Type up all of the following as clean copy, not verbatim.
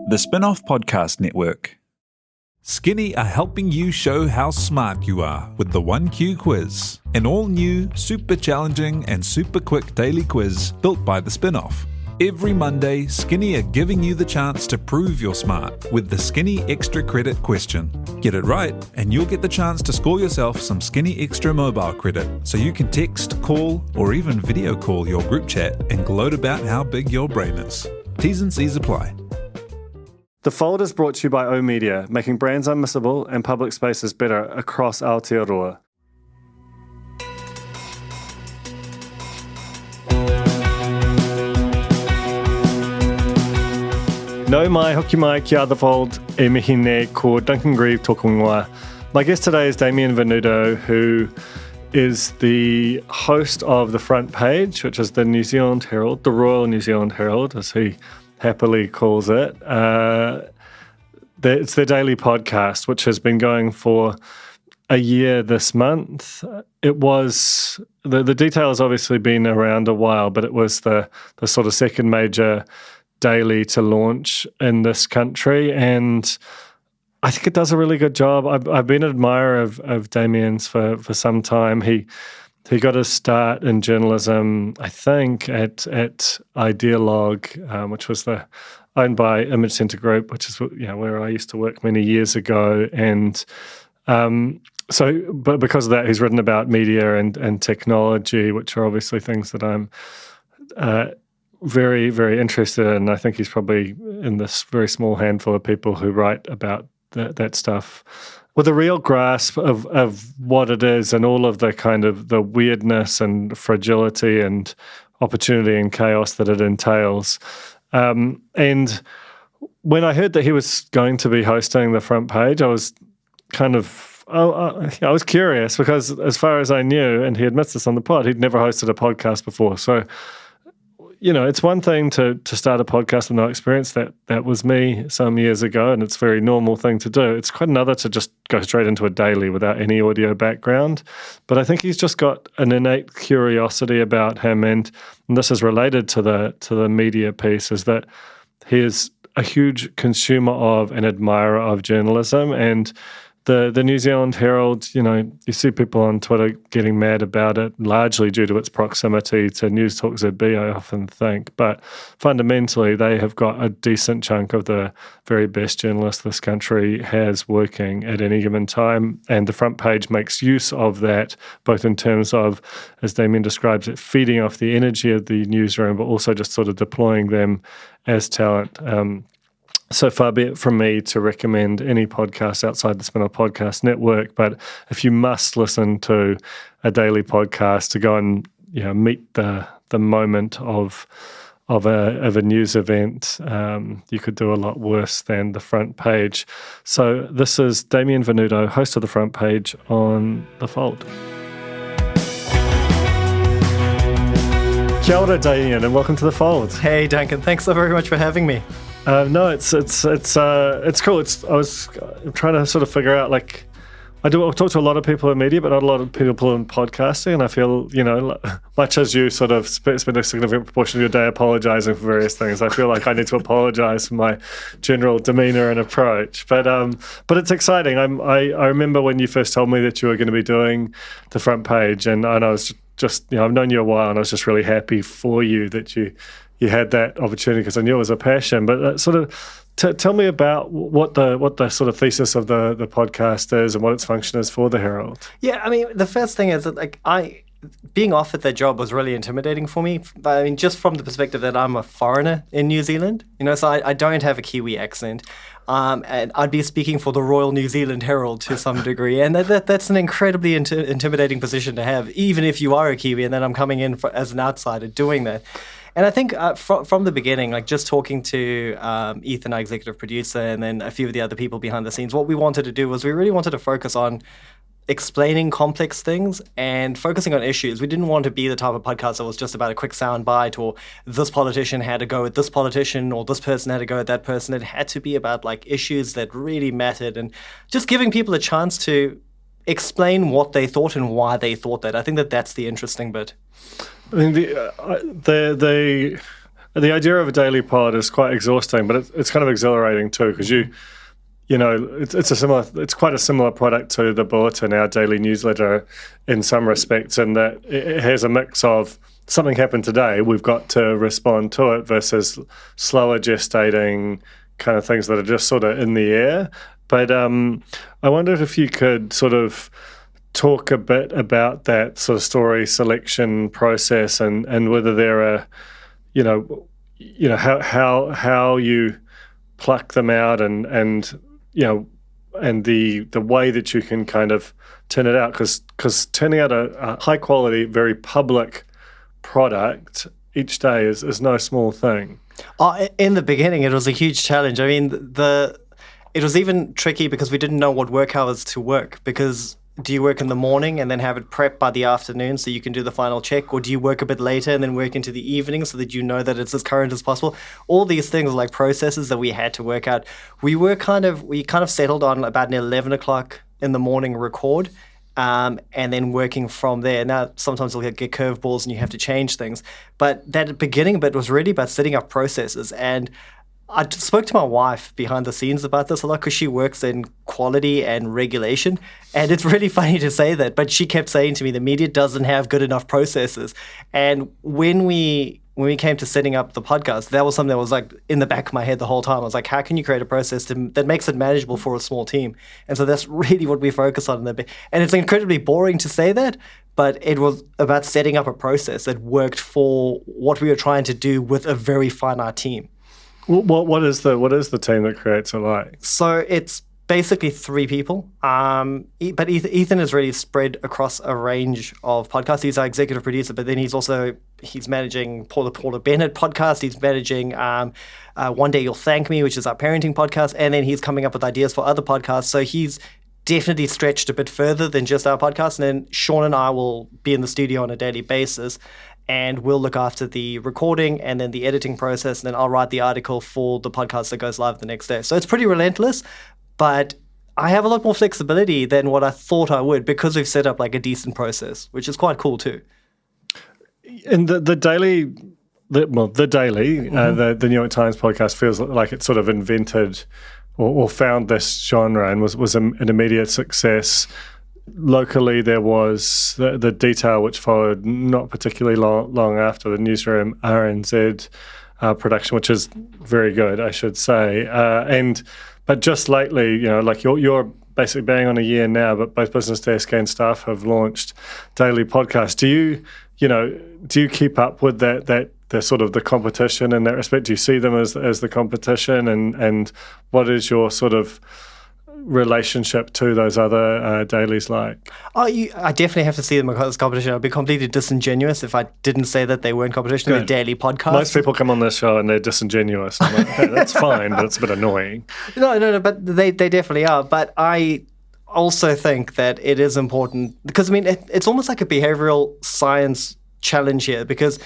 The Spin-off Podcast Network. Skinny are helping you show how smart you are with the 1Q quiz, an all-new, super challenging and super quick daily quiz built by the Spin-off. Every Monday, Skinny are giving you the chance to prove you're smart with the Skinny Extra Credit question. Get it right, and you'll get the chance to score yourself some Skinny Extra mobile credit, so you can text, call, or even video call your group chat and gloat about how big your brain is. T's and C's apply. The Fold is brought to you by oMedia, making brands unmissable and public spaces better across Aotearoa. No mai hoki mai ki a The Fold e mihi nei ko Duncan Greive tōku ingoa. My guest today is Damien Venuto, who is the host of The Front Page, which is the New Zealand Herald, the Royal New Zealand Herald, as he happily calls it. It's their daily podcast, which has been going for a year this month. It was, the detail has obviously been around a while, but it was the sort of second major daily to launch in this country, and I think it does a really good job. I've been an admirer of Damien's for some time. He got his start in journalism, I think, at Idealog, which was owned by Image Centre Group, which is where I used to work many years ago. And but because of that, he's written about media and technology, which are obviously things that I'm very, very interested in. I think he's probably in this very small handful of people who write about that stuff with a real grasp of what it is and all of the kind of the weirdness and fragility and opportunity and chaos that it entails. And when I heard that he was going to be hosting The Front Page, I was kind of, I was curious because as far as I knew, and he admits this on the pod, he'd never hosted a podcast before. So, it's one thing to start a podcast with no experience. That was me some years ago, and it's a very normal thing to do. It's quite another to just go straight into a daily without any audio background. But I think he's just got an innate curiosity about him, and this is related to the media piece, is that he is a huge consumer of and admirer of journalism. And the New Zealand Herald, you see people on Twitter getting mad about it, largely due to its proximity to News Talk ZB, I often think. But fundamentally, they have got a decent chunk of the very best journalists this country has working at any given time. And The Front Page makes use of that, both in terms of, as Damien describes it, feeding off the energy of the newsroom, but also just sort of deploying them as talent. So far be it from me to recommend any podcast outside the Spin-off Podcast Network, but if you must listen to a daily podcast to go and meet the moment of a news event, you could do a lot worse than The Front Page. So this is Damien Venuto, host of The Front Page on The Fold. Kia ora, Damien, and welcome to The Fold. Hey, Duncan. Thanks so very much for having me. No, it's cool. I'm trying to sort of figure out, I talk to a lot of people in media, but not a lot of people in podcasting, and I feel, much as you sort of spend a significant proportion of your day apologizing for various things, I feel like I need to apologize for my general demeanor and approach. But it's exciting. I remember when you first told me that you were going to be doing The Front Page, and I was just I've known you a while, and I was just really happy for you that you had that opportunity because I knew it was a passion. But sort of tell me about what the sort of thesis of the podcast is and what its function is for the Herald. Yeah, I mean, the first thing is that being offered that job was really intimidating for me. I mean, just from the perspective that I'm a foreigner in New Zealand, so I don't have a Kiwi accent. And I'd be speaking for the Royal New Zealand Herald to some degree. And that's an incredibly intimidating position to have, even if you are a Kiwi, and then I'm coming in as an outsider doing that. And I think from the beginning, just talking to Ethan, our executive producer, and then a few of the other people behind the scenes, what we wanted to do was we really wanted to focus on explaining complex things and focusing on issues. We didn't want to be the type of podcast that was just about a quick sound bite, or this politician had to go at this politician, or this person had to go at that person. It had to be about issues that really mattered, and just giving people a chance to explain what they thought and why they thought that. I think that's the interesting bit. I mean, the idea of a daily pod is quite exhausting, but it's kind of exhilarating too, because it's quite a similar product to the Bulletin, our daily newsletter, in some respects, in that it has a mix of something happened today, we've got to respond to it, versus slower gestating kind of things that are just sort of in the air. But I wondered if you could sort of talk a bit about that sort of story selection process, and whether there are, how you pluck them out, and the way that you can kind of turn it out, because turning out a high quality, very public product each day is no small thing. In the beginning, it was a huge challenge. I mean, it was even tricky because we didn't know what work hours to work, because do you work in the morning and then have it prepped by the afternoon so you can do the final check, or do you work a bit later and then work into the evening so that you know that it's as current as possible? All these things are like processes that we had to work out. We kind of settled on about an 11 o'clock in the morning record, and then working from there. Now, sometimes you'll get curveballs and you have to change things. But that beginning bit was really about setting up processes. And I spoke to my wife behind the scenes about this a lot, because she works in quality and regulation. And it's really funny to say that, but she kept saying to me, the media doesn't have good enough processes. And when we came to setting up the podcast, that was something that was like in the back of my head the whole time. I was like, how can you create a process that makes it manageable for a small team? And so that's really what we focus on. And it's incredibly boring to say that, but it was about setting up a process that worked for what we were trying to do with a very finite team. What is the team that creates it like? So it's basically 3 people, but Ethan is really spread across a range of podcasts. He's our executive producer, but then he's managing Paula Bennett podcast. He's managing One Day You'll Thank Me, which is our parenting podcast, and then he's coming up with ideas for other podcasts. So he's definitely stretched a bit further than just our podcast. And then Sean and I will be in the studio on a daily basis, and we'll look after the recording and then the editing process, and then I'll write the article for the podcast that goes live the next day. So it's pretty relentless, but I have a lot more flexibility than what I thought I would, because we've set up like a decent process, which is quite cool too. And the New York Times podcast feels like it sort of invented or found this genre and was an immediate success. Locally, there was the Detail, which followed not particularly long after, the Newsroom RNZ production, which is very good, I should say. But just lately, like you're basically bang on a year now, but both Business Desk and Staff have launched daily podcasts. Do you keep up with that the sort of the competition in that respect? Do you see them as the competition, and what is your sort of relationship to those other dailies like? I definitely have to see them as competition. I'd be completely disingenuous if I didn't say that they weren't competition. They're daily podcasts. Most people come on this show and they're disingenuous. I'm like, okay, that's fine, but it's a bit annoying. No, but they definitely are. But I also think that it is important, because, I mean, it's almost like a behavioral science challenge here, because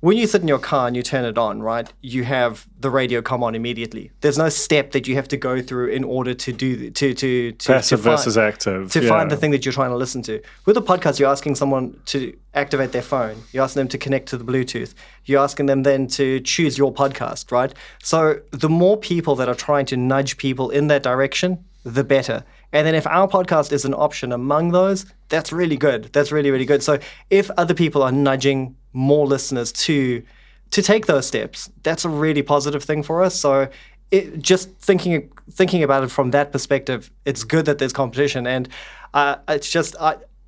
when you sit in your car and you turn it on, right, you have the radio come on immediately. There's no step that you have to go through in order to do to passive versus active, to find the thing that you're trying to listen to. With a podcast, you're asking someone to activate their phone. You're asking them to connect to the Bluetooth. You're asking them then to choose your podcast, right? So the more people that are trying to nudge people in that direction, the better. And then if our podcast is an option among those, that's really good. That's really, really good. So if other people are nudging more listeners to take those steps, that's a really positive thing for us. So just thinking about it from that perspective, it's good that there's competition. And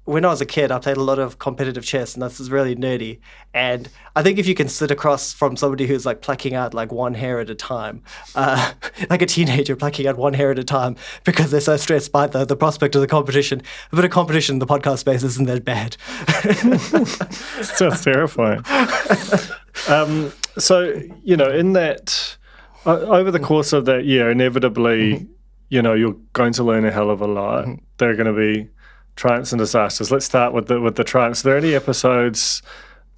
when I was a kid, I played a lot of competitive chess, and this is really nerdy. And I think if you can sit across from somebody who's like plucking out like one hair at a time, like a teenager plucking out one hair at a time because they're so stressed by the prospect of the competition, a bit of competition in the podcast space isn't that bad. Sounds terrifying. So, in that, over the course of that year, inevitably, you're going to learn a hell of a lot. There are going to be triumphs and disasters. Let's start with the triumphs. Are there any episodes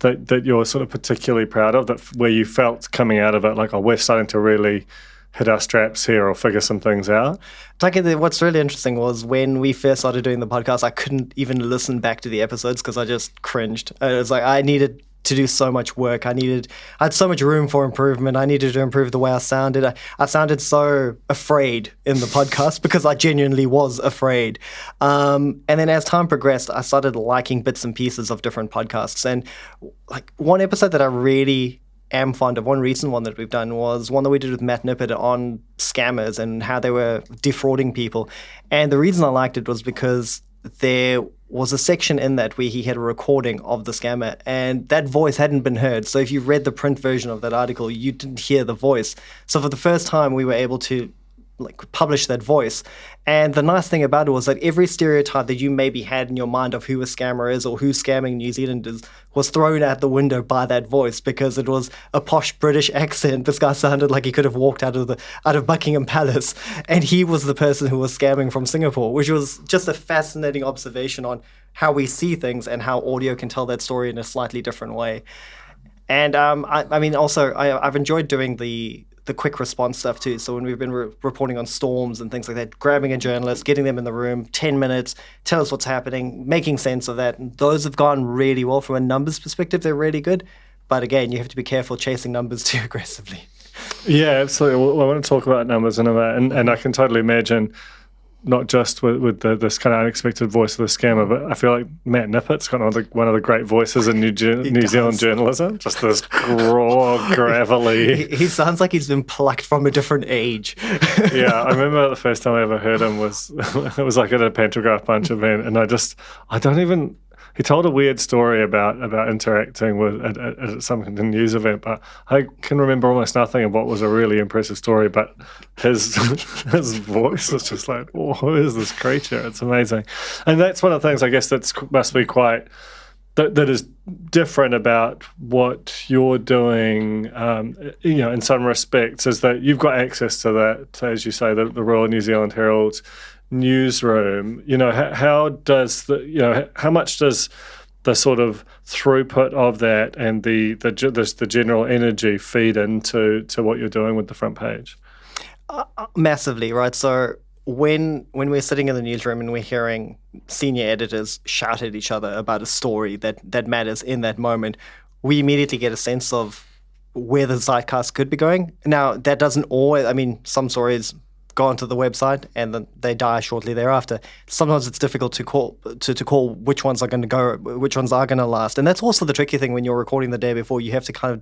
that you're sort of particularly proud of, where you felt coming out of it like, oh, we're starting to really hit our straps here or figure some things out? Duncan, what's really interesting was when we first started doing the podcast, I couldn't even listen back to the episodes because I just cringed. It was like I needed to do so much work. I had so much room for improvement. I needed to improve the way I sounded. I sounded so afraid in the podcast because I genuinely was afraid. And then as time progressed, I started liking bits and pieces of different podcasts. And like one episode that I really am fond of, one recent one that we've done, was one that we did with Matt Nippert on scammers and how they were defrauding people. And the reason I liked it was because there was a section in that where he had a recording of the scammer and that voice hadn't been heard. So if you read the print version of that article, you didn't hear the voice. So for the first time, we were able to like publish that voice. And the nice thing about it was that every stereotype that you maybe had in your mind of who a scammer is or who's scamming New Zealanders was thrown out the window by that voice, because it was a posh British accent. This guy sounded like he could have walked out of Buckingham Palace, and he was the person who was scamming from Singapore, which was just a fascinating observation on how we see things and how audio can tell that story in a slightly different way. And I mean, also, I've enjoyed doing the quick response stuff too. So when we've been reporting on storms and things like that, grabbing a journalist, getting them in the room, 10 minutes, tell us what's happening, making sense of that. And those have gone really well from a numbers perspective. They're really good. But again, you have to be careful chasing numbers too aggressively. Yeah, absolutely. Well, I want to talk about numbers in a minute. And I can totally imagine, not just with this kind of unexpected voice of the scammer, but I feel like Matt Nippert's got one of the great voices in New Zealand journalism. Just this raw, gravelly. He sounds like he's been plucked from a different age. Yeah, I remember the first time I ever heard him was it was like at a Pantograph Punch event, and he told a weird story about interacting with at some news event, but I can remember almost nothing of what was a really impressive story. But his voice is just like, oh, who is this creature? It's amazing, and that's one of the things I guess must be quite that is different about what you're doing. In some respects, is that you've got access to that, as you say, the Royal New Zealand Herald newsroom. How much does the sort of throughput of that and the general energy feed into what you're doing with the front page? Massively, right? So when we're sitting in the newsroom and we're hearing senior editors shout at each other about a story that matters in that moment, we immediately get a sense of where the zeitgeist could be going. Now, that doesn't always, I mean, some stories go onto the website and then they die shortly thereafter. Sometimes it's difficult to call which ones are going to go, which ones are going to last. And that's also the tricky thing when you're recording the day before. You have to kind of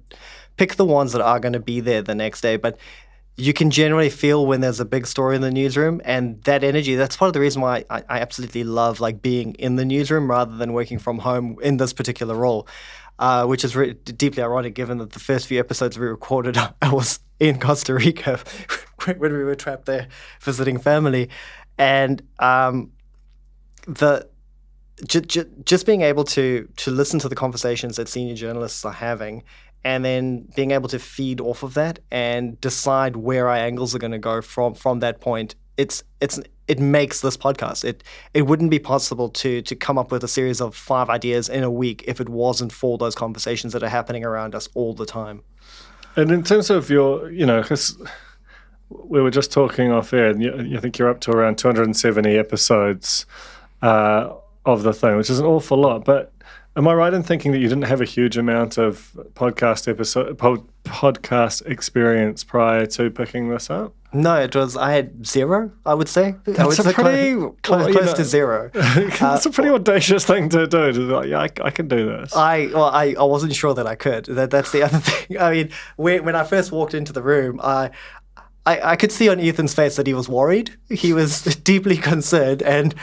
pick the ones that are going to be there the next day. But you can generally feel when there's a big story in the newsroom, and that energy, that's part of the reason why I absolutely love like being in the newsroom rather than working from home in this particular role. Which is really deeply ironic given that the first few episodes we recorded, I was in Costa Rica when we were trapped there visiting family. And just being able to listen to the conversations that senior journalists are having, and then being able to feed off of that and decide where our angles are going to go from that point, it makes this podcast. It wouldn't be possible to come up with a series of 5 ideas in a week if it wasn't for those conversations that are happening around us all the time. And in terms of your, because we were just talking off air, and I think you're up to around 270 episodes of the thing, which is an awful lot. But am I right in thinking that you didn't have a huge amount of podcast experience prior to picking this up? No, I had 0, I would say. That's close to 0. That's a pretty audacious thing to do. Like, yeah, I can do this. I wasn't sure that I could. That's the other thing. I mean, when I first walked into the room, I could see on Ethan's face that he was worried. He was deeply concerned, and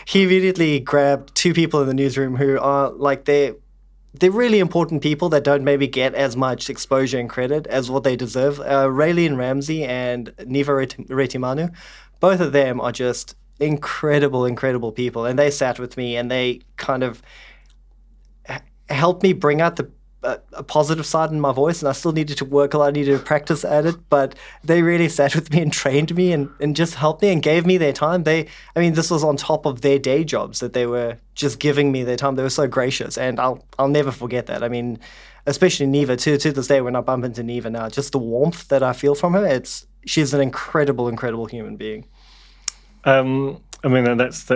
he immediately grabbed 2 people in the newsroom who are like they're really important people that don't maybe get as much exposure and credit as what they deserve. Raylene Ramsey and Neva Retimanu, both of them are just incredible people, and they sat with me and they kind of helped me bring out a positive side in my voice, and I still needed to work a lot, I needed to practice at it, but they really sat with me and trained me and just helped me and gave me their time. This was on top of their day jobs that they were just giving me their time. They were so gracious, and I'll never forget that. I mean, especially Neva, to this day when I bump into Neva now, just the warmth that I feel from her, she's an incredible human being. I mean, and that's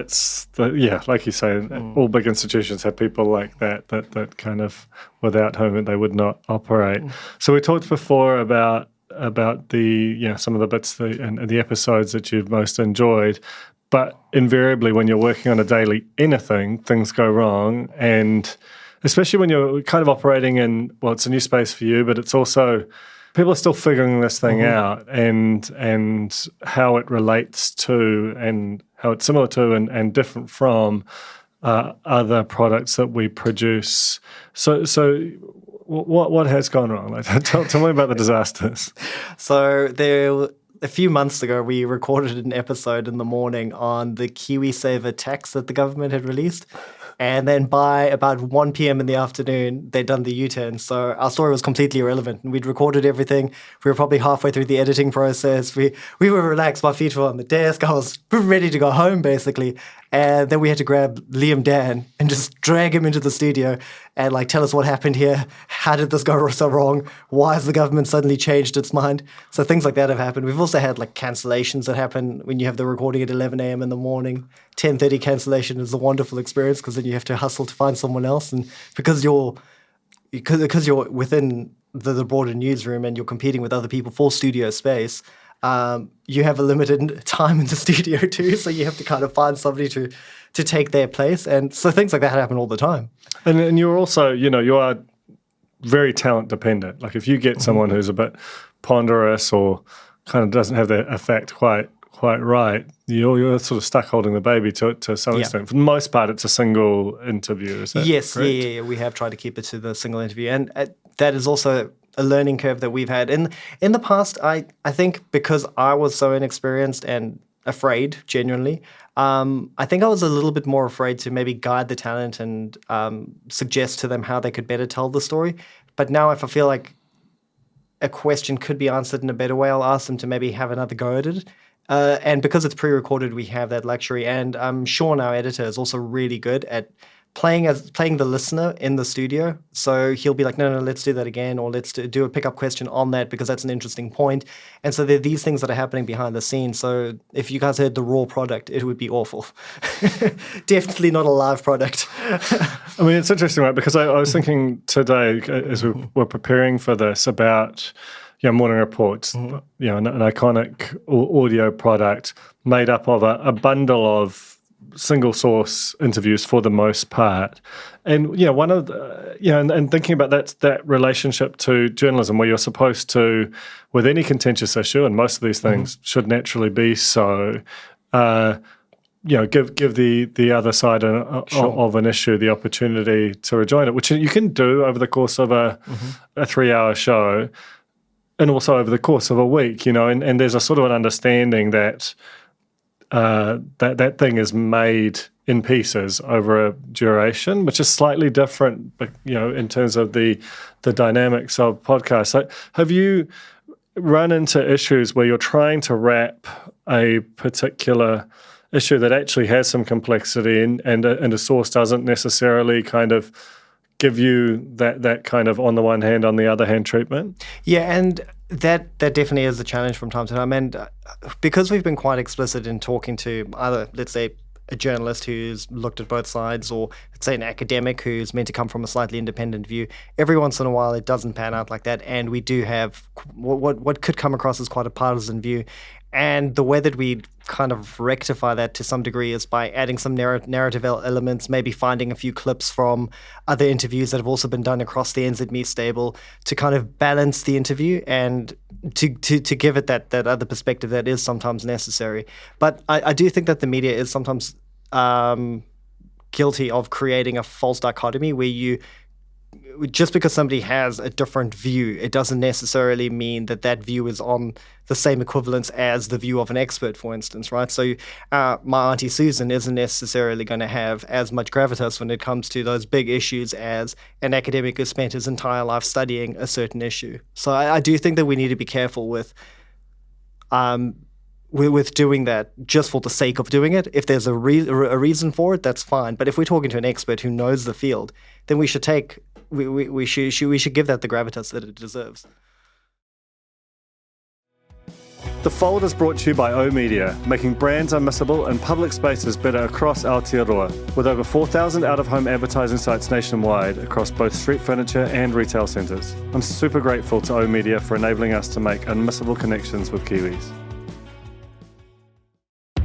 like you say, all big institutions have people like that kind of without whom they would not operate. So we talked before about the some of the bits and the episodes that you've most enjoyed, but invariably when you're working on a daily anything, things go wrong, and especially when you're kind of operating in, well, it's a new space for you, but it's also people are still figuring this thing out, and how it relates to and how it's similar to and different from other products that we produce. So what has gone wrong? Like, tell me about the disasters. So a few months ago, we recorded an episode in the morning on the KiwiSaver tax that the government had released. And then by about 1 p.m. in the afternoon, they'd done the U-turn. So our story was completely irrelevant. And we'd recorded everything. We were probably halfway through the editing process. We were relaxed. My feet were on the desk. I was ready to go home, basically. And then we had to grab Liam Dan and just drag him into the studio and like tell us what happened here. How did this go so wrong? Why has the government suddenly changed its mind? So things like that have happened. We've also had like cancellations that happen when you have the recording at 11 a.m. in the morning. 10:30 cancellation is a wonderful experience because then you have to hustle to find someone else. And because you're within the broader newsroom and you're competing with other people for studio space, you have a limited time in the studio too, so you have to kind of find somebody to take their place. And so things like that happen all the time. And you're also, you are very talent dependent. Like if you get someone who's a bit ponderous or kind of doesn't have the effect quite right, you're sort of stuck holding the baby to some extent. For the most part, it's a single interview, is that Yes, correct? yeah. We have tried to keep it to the single interview. And that is also a learning curve that we've had. In the past, I think because I was so inexperienced and afraid, genuinely, I think I was a little bit more afraid to maybe guide the talent and suggest to them how they could better tell the story. But now if I feel like a question could be answered in a better way, I'll ask them to maybe have another go at it. And because it's pre-recorded, we have that luxury. And Sean, our editor, is also really good at playing the listener in the studio. So he'll be like, no, let's do that again, or let's do a pickup question on that because that's an interesting point. And so there are these things that are happening behind the scenes. So if you guys heard the raw product, it would be awful. Definitely not a live product. I mean, it's interesting, right? Because I was thinking today as we were preparing for this about morning reports, an iconic audio product made up of a bundle of single source interviews for the most part. And, one of the, and thinking about that relationship to journalism where you're supposed to, with any contentious issue, and most of these things should naturally be so, give the other side of an issue the opportunity to rejoin it, which you can do over the course of a 3-hour show. And also over the course of a week, and there's a sort of an understanding that that thing is made in pieces over a duration, which is slightly different, in terms of the dynamics of podcasts. So have you run into issues where you're trying to wrap a particular issue that actually has some complexity and a source doesn't necessarily kind of give you that kind of on the one hand, on the other hand treatment? Yeah, and that definitely is a challenge from time to time. And because we've been quite explicit in talking to either, let's say, a journalist who's looked at both sides, or let's say an academic who's meant to come from a slightly independent view, every once in a while it doesn't pan out like that. And we do have what could come across as quite a partisan view. And the way that we kind of rectify that to some degree is by adding some narrative elements, maybe finding a few clips from other interviews that have also been done across the NZME stable to kind of balance the interview and to give it that other perspective that is sometimes necessary. But I do think that the media is sometimes guilty of creating a false dichotomy where just because somebody has a different view, it doesn't necessarily mean that view is on the same equivalence as the view of an expert, for instance, right? So my Auntie Susan isn't necessarily going to have as much gravitas when it comes to those big issues as an academic who spent his entire life studying a certain issue. So I do think that we need to be careful with doing that just for the sake of doing it. If there's a reason for it, that's fine. But if we're talking to an expert who knows the field, then we should we should give that the gravitas that it deserves. The Fold is brought to you by O Media, making brands unmissable and public spaces better across Aotearoa, with over 4,000 out-of-home advertising sites nationwide across both street furniture and retail centres. I'm super grateful to O Media for enabling us to make unmissable connections with Kiwis.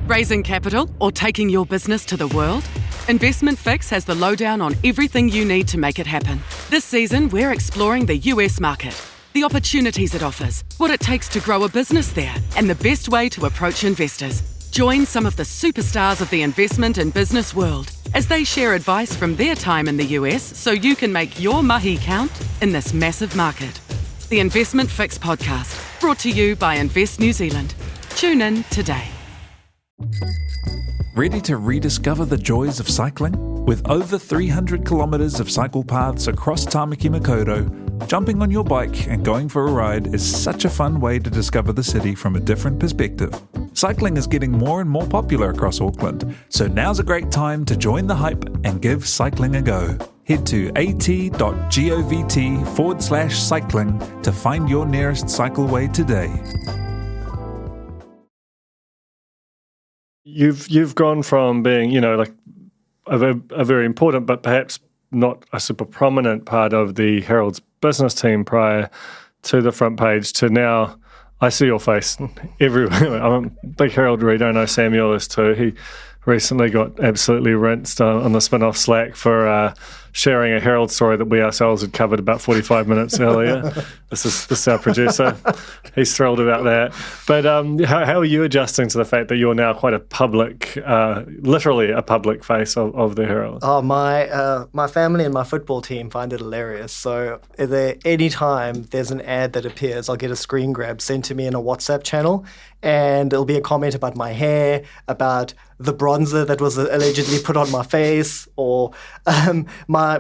Raising capital or taking your business to the world? Investment Fix has the lowdown on everything you need to make it happen. This season, we're exploring the US market, the opportunities it offers, what it takes to grow a business there, and the best way to approach investors. Join some of the superstars of the investment and business world as they share advice from their time in the US so you can make your mahi count in this massive market. The Investment Fix podcast, brought to you by Invest New Zealand. Tune in today. Ready to rediscover the joys of cycling? With over 300 kilometres of cycle paths across Tāmaki Makaurau, jumping on your bike and going for a ride is such a fun way to discover the city from a different perspective. Cycling is getting more and more popular across Auckland, so now's a great time to join the hype and give cycling a go. Head to at.govt/cycling to find your nearest cycleway today. You've gone from being, like a very important but perhaps not a super prominent part of the Herald's business team prior to the front page to now I see your face everywhere. I'm a big Herald reader. I know Samuel is too. He recently got absolutely rinsed on the spin-off Slack for sharing a Herald story that we ourselves had covered about 45 minutes earlier. This is our producer. He's thrilled about that. But how are you adjusting to the fact that you're now quite a public, literally a public face of the Herald? Oh, my family and my football team find it hilarious. So anytime there's an ad that appears, I'll get a screen grab sent to me in a WhatsApp channel, and it'll be a comment about my hair, about the bronzer that was allegedly put on my face, or my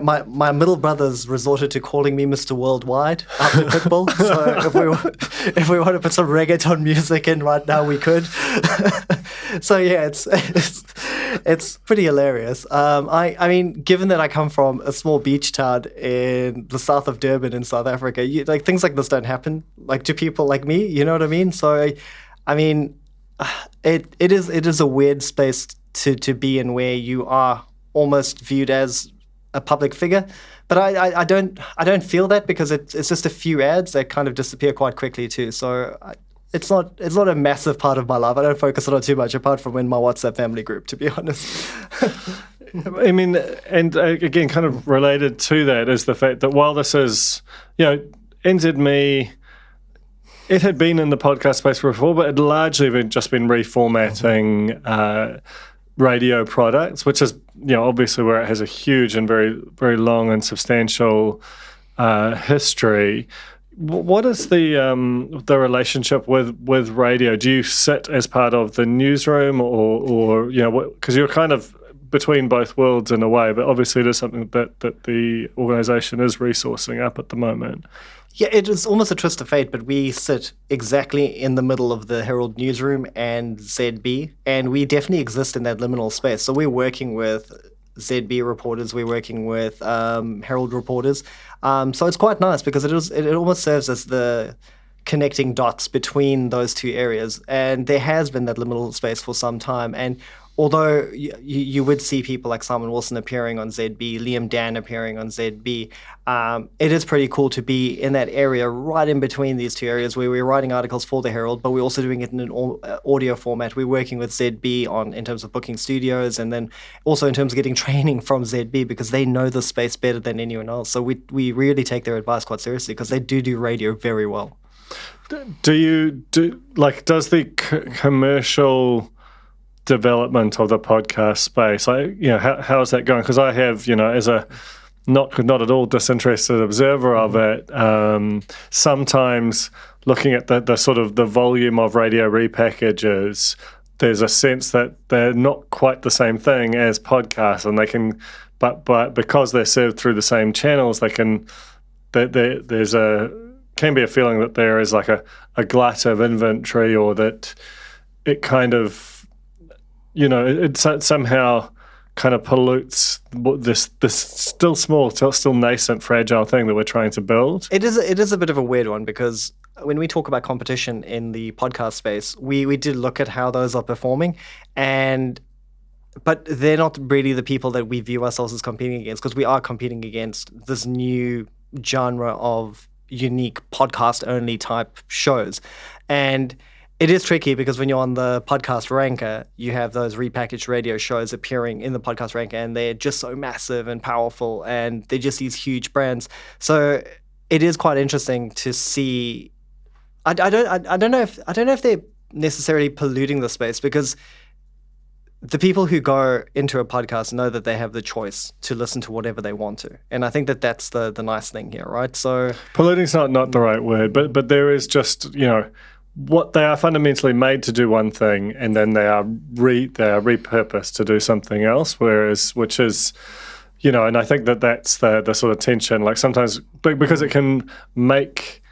middle brothers resorted to calling me Mr. Worldwide after football. So if we want to put some reggaeton music in right now, we could. So yeah, it's pretty hilarious. I mean, given that I come from a small beach town in the south of Durban in South Africa, things like this don't happen to people like me. You know what I mean? So I mean, it is a weird space to be in where you are almost viewed as a public figure, but I don't feel that because it's just a few ads that kind of disappear quite quickly too. So it's not a massive part of my life. I don't focus on it too much, apart from in my WhatsApp family group, to be honest. I mean, and again, kind of related to that is the fact that while this is, NZME, it had been in the podcast space before, but it had largely just been reformatting radio products, which is, obviously where it has a huge and very, very long and substantial history. What is the relationship with radio? Do you sit as part of the newsroom, or because you're kind of between both worlds in a way, but obviously it is something that the organisation is resourcing up at the moment. Yeah, it is almost a twist of fate, but we sit exactly in the middle of the Herald newsroom and ZB, and we definitely exist in that liminal space. So we're working with ZB reporters, we're working with Herald reporters. So it's quite nice because it almost serves as the connecting dots between those two areas. And there has been that liminal space for some time. And although you would see people like Simon Wilson appearing on ZB, Liam Dan appearing on ZB, it is pretty cool to be in that area right in between these two areas where we're writing articles for the Herald, but we're also doing it in an audio format. We're working with ZB in terms of booking studios, and then also in terms of getting training from ZB because they know the space better than anyone else. So we really take their advice quite seriously because they do radio very well. Does the commercial development of the podcast space, how is that going? Because I have, as a not at all disinterested observer of it, sometimes looking at the sort of the volume of radio repackages, there's a sense that they're not quite the same thing as podcasts, and they can, but because they're served through the same channels, they can. There's can be a feeling that there is like a glut of inventory, or that it kind of, it somehow kind of pollutes this still small, still nascent, fragile thing that we're trying to build. It is a bit of a weird one because when we talk about competition in the podcast space, we did look at how those are performing, but they're not really the people that we view ourselves as competing against, because we are competing against this new genre of unique podcast-only type shows. And it is tricky because when you're on the podcast ranker, you have those repackaged radio shows appearing in the podcast ranker, and they're just so massive and powerful, and they're just these huge brands. So it is quite interesting to see. I don't know if they're necessarily polluting the space, because the people who go into a podcast know that they have the choice to listen to whatever they want to. And I think that that's the nice thing here, right? So polluting's not the right word, but there is just, what they are fundamentally made to do one thing, and then they are repurposed to do something else, which is, and I think that's the sort of tension. Like sometimes, because it can make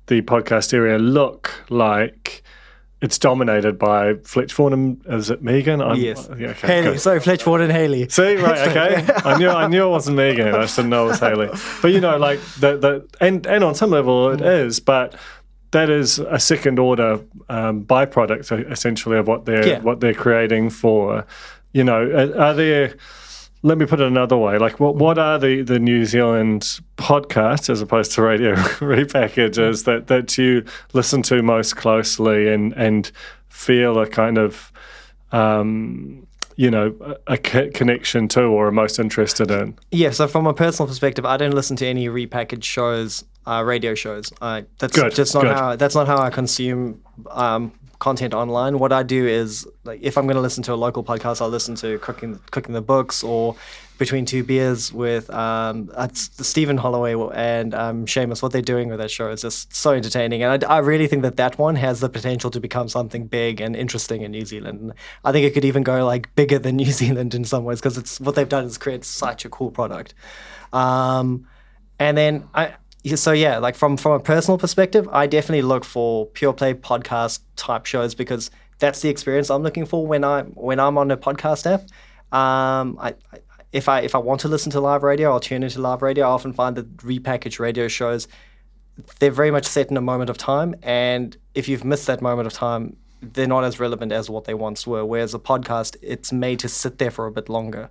the podcast area look like it's dominated by Fletch Vaughan and, is it Megan? Yes. Yeah, okay, Haley. good. Sorry, Fletch Vaughan and Haley. See, right, okay. I knew it wasn't Megan. I just didn't know it was Haley. But like and on some level it is, but that is a second order byproduct essentially of what they're creating for. Are there? Let me put it another way. Like, what are the New Zealand podcasts, as opposed to radio repackages, that you listen to most closely and feel a kind of, a connection to, or are most interested in? Yeah, so from a personal perspective, I don't listen to any repackaged shows, radio shows. That's not how I consume content online. What I do is, like, if I'm going to listen to a local podcast, I'll listen to Cooking the Books, or Between Two Beers with Stephen Holloway and Seamus. What they're doing with that show is just so entertaining, and I really think that one has the potential to become something big and interesting in New Zealand. And I think it could even go like bigger than New Zealand in some ways, because it's what they've done is create such a cool product. And then like from a personal perspective, I definitely look for pure play podcast type shows, because that's the experience I'm looking for when I'm on a podcast app. If I want to listen to live radio, I'll tune into live radio. I often find that repackaged radio shows, they're very much set in a moment of time, and if you've missed that moment of time, they're not as relevant as what they once were. Whereas a podcast, it's made to sit there for a bit longer.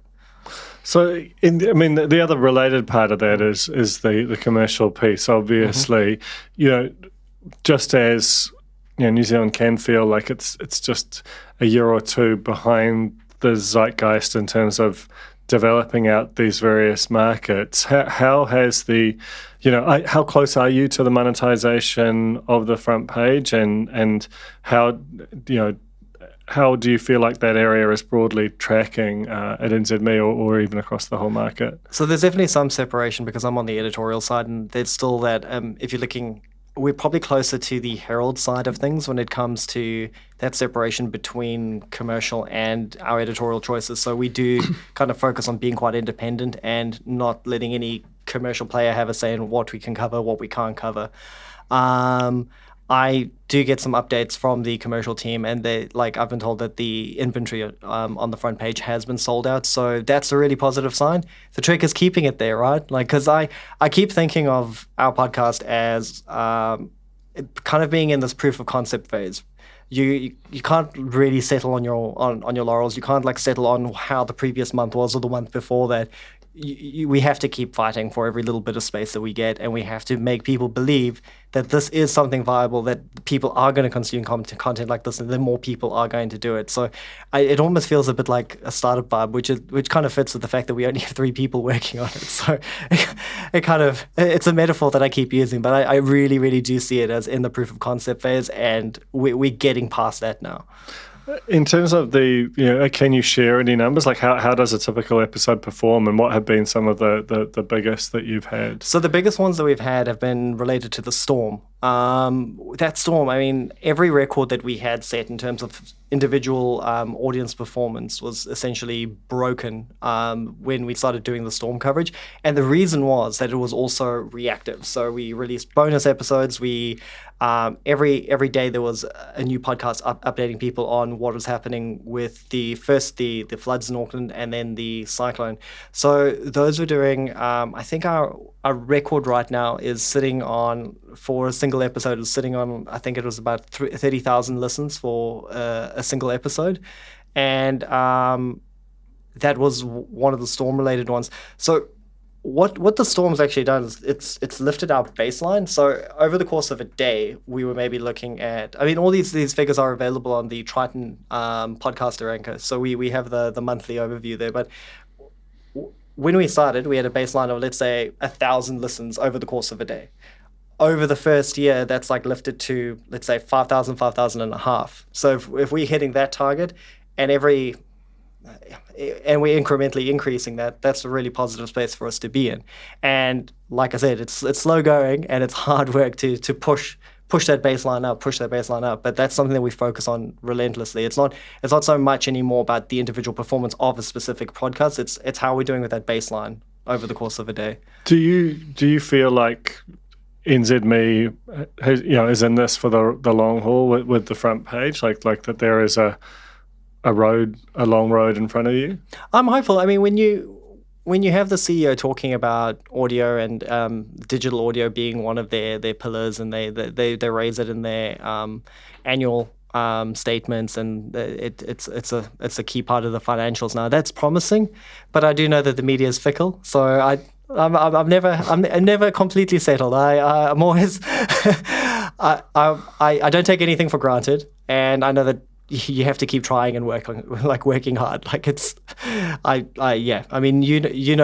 So, the other related part of that is the commercial piece. Obviously, just as New Zealand can feel like it's just a year or two behind the zeitgeist in terms of developing out these various markets. How has how close are you to the monetization of the front page, and how do you feel like that area is broadly tracking at NZME or even across the whole market? So there's definitely some separation, because I'm on the editorial side, and there's still that, if you're looking, we're probably closer to the Herald side of things when it comes to that separation between commercial and our editorial choices. So we do kind of focus on being quite independent and not letting any commercial player have a say in what we can cover, what we can't cover. I do get some updates from the commercial team, and I've been told that the inventory on the front page has been sold out. So that's a really positive sign. The trick is keeping it there, right? Like, because I keep thinking of our podcast as kind of being in this proof of concept phase. You can't really settle on your laurels. You can't settle on how the previous month was or the month before that. We have to keep fighting for every little bit of space that we get, and we have to make people believe that this is something viable, that people are going to consume content like this, and then more people are going to do it. So it almost feels a bit like a startup vibe, which kind of fits with the fact that we only have 3 people working on it. So it's a metaphor that I keep using, but I really, really do see it as in the proof of concept phase, and we're getting past that now. In terms of can you share any numbers? Like how does a typical episode perform, and what have been some of the biggest that you've had? So the biggest ones that we've had have been related to the storm. That storm, every record that we had set in terms of individual audience performance was essentially broken when we started doing the storm coverage. And the reason was that it was also reactive. So we released bonus episodes. We every day there was a new podcast updating people on what was happening with the floods in Auckland and then the cyclone. So those were doing, I think our record right now is sitting on, for a single episode, is sitting on, I think it was about 30,000 listens for a single episode. And that was one of the storm-related ones. So what the storm's actually done is it's lifted our baseline. So over the course of a day, we were maybe looking at, I mean, all these figures are available on the Triton podcaster anchor. So we have the monthly overview there. But when we started, we had a baseline of, let's say, 1,000 listens over the course of a day. Over the first year, that's like lifted to, let's say, 5,000 and a half. So if we're hitting that target and we're incrementally increasing that, that's a really positive space for us to be in. And like I said, it's slow going and it's hard work to push that baseline up. But that's something that we focus on relentlessly. It's not so much anymore about the individual performance of a specific podcast. It's how we're doing with that baseline over the course of a day. Do you feel like NZME has, is in this for the long haul with the front page, like that there is a long road in front of you? I'm hopeful. I mean, when you have the CEO talking about audio and digital audio being one of their pillars, and they raise it in their annual statements, and it's a key part of the financials now. That's promising, but I do know that the media is fickle, so I'm never completely settled. I'm always I don't take anything for granted, and I know that you have to keep trying and working hard. Like I mean,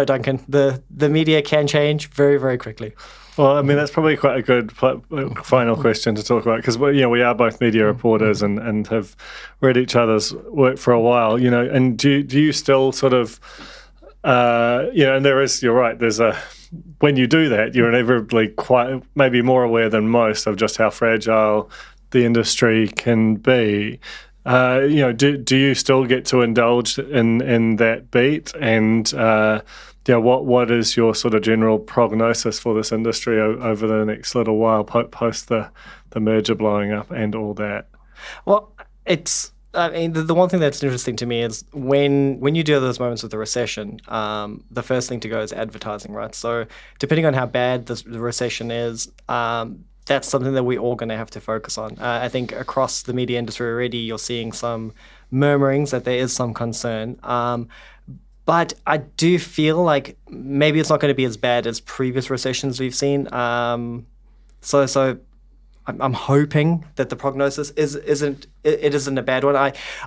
Duncan, the media can change very, very quickly. Well, I mean, that's probably quite a good final question to talk about, because we are both media reporters and have read each other's work for a while, and do you still sort of, and you're right, when you do that, you're inevitably quite, maybe more aware than most of just how fragile the industry can be. Do you still get to indulge in that beat? And what is your sort of general prognosis for this industry over the next little while, post the merger blowing up and all that? Well, the one thing that's interesting to me is when you do those moments with the recession, the first thing to go is advertising, right? So depending on how bad the recession is, that's something that we're all going to have to focus on. I think across the media industry already, you're seeing some murmurings that there is some concern. But I do feel like maybe it's not going to be as bad as previous recessions we've seen. So I'm hoping that the prognosis isn't a bad one.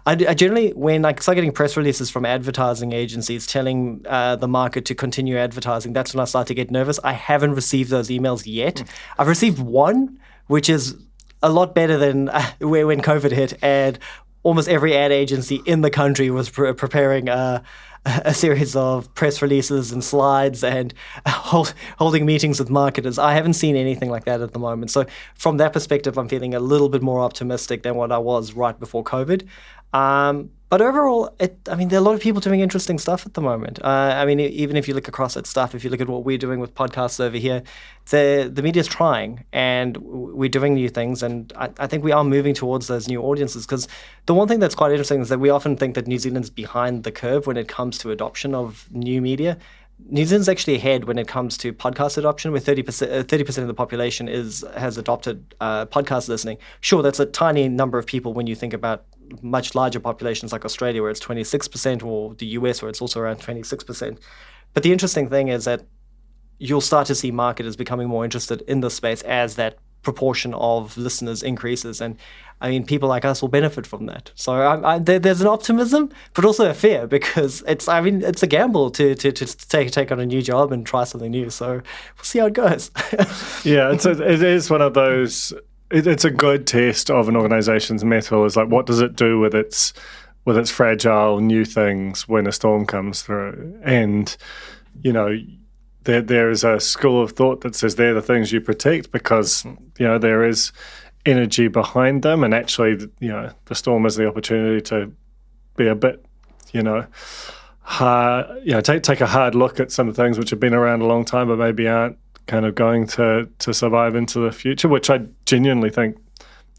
I generally, when I start getting press releases from advertising agencies telling the market to continue advertising, that's when I start to get nervous. I haven't received those emails yet. I've received one, which is a lot better than when COVID hit, and almost every ad agency in the country was preparing a series of press releases and slides and holding meetings with marketers. I haven't seen anything like that at the moment. So from that perspective, I'm feeling a little bit more optimistic than what I was right before COVID. But overall, there are a lot of people doing interesting stuff at the moment. Even if you look across at stuff, if you look at what we're doing with podcasts over here, the media's trying, and we're doing new things. And I think we are moving towards those new audiences, because the one thing that's quite interesting is that we often think that New Zealand's behind the curve when it comes to adoption of new media. New Zealand's actually ahead when it comes to podcast adoption, where 30% of the population has adopted podcast listening. Sure, that's a tiny number of people when you think about much larger populations like Australia, where it's 26%, or the US, where it's also around 26%. But the interesting thing is that you'll start to see marketers becoming more interested in this space as that proportion of listeners increases. And people like us will benefit from that. So there's an optimism, but also a fear, because it's a gamble to take on a new job and try something new. So we'll see how it goes. Yeah, it is one of those. It's a good test of an organization's mettle. Is like, what does it do with its fragile new things when a storm comes through? And there is a school of thought that says they're the things you protect, because there is energy behind them, and actually, the Storm is the opportunity to be a bit, hard, take a hard look at some things which have been around a long time but maybe aren't kind of going to survive into the future, which I genuinely think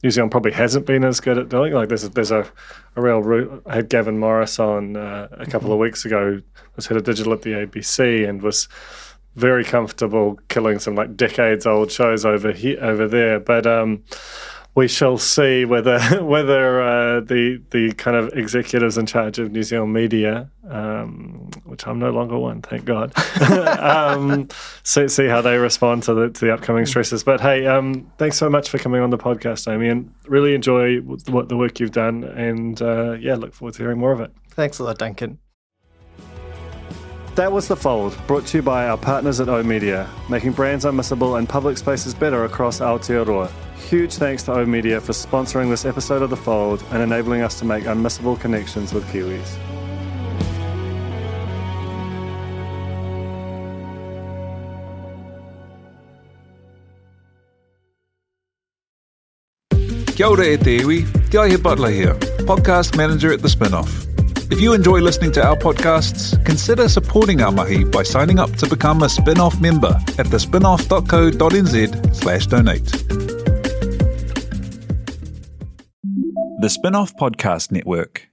New Zealand probably hasn't been as good at doing. Like there's a real route. I had Gavin Morris on a couple of weeks ago, who was head of digital at the ABC and was very comfortable killing some like decades-old shows over there. But we shall see whether the kind of executives in charge of New Zealand media, which I'm no longer one, thank God, see how they respond to the upcoming stresses. But hey, thanks so much for coming on the podcast, Damien. Really enjoy the work you've done, and look forward to hearing more of it. Thanks a lot, Duncan. That was The Fold, brought to you by our partners at oOh!media, making brands unmissable and public spaces better across Aotearoa. Huge thanks to oOh!media for sponsoring this episode of The Fold and enabling us to make unmissable connections with Kiwis. Kia ora e te iwi, Te Aihe Butler here, podcast manager at The Spinoff. If you enjoy listening to our podcasts, consider supporting our mahi by signing up to become a Spinoff member at thespinoff.co.nz/donate. The Spinoff Podcast Network.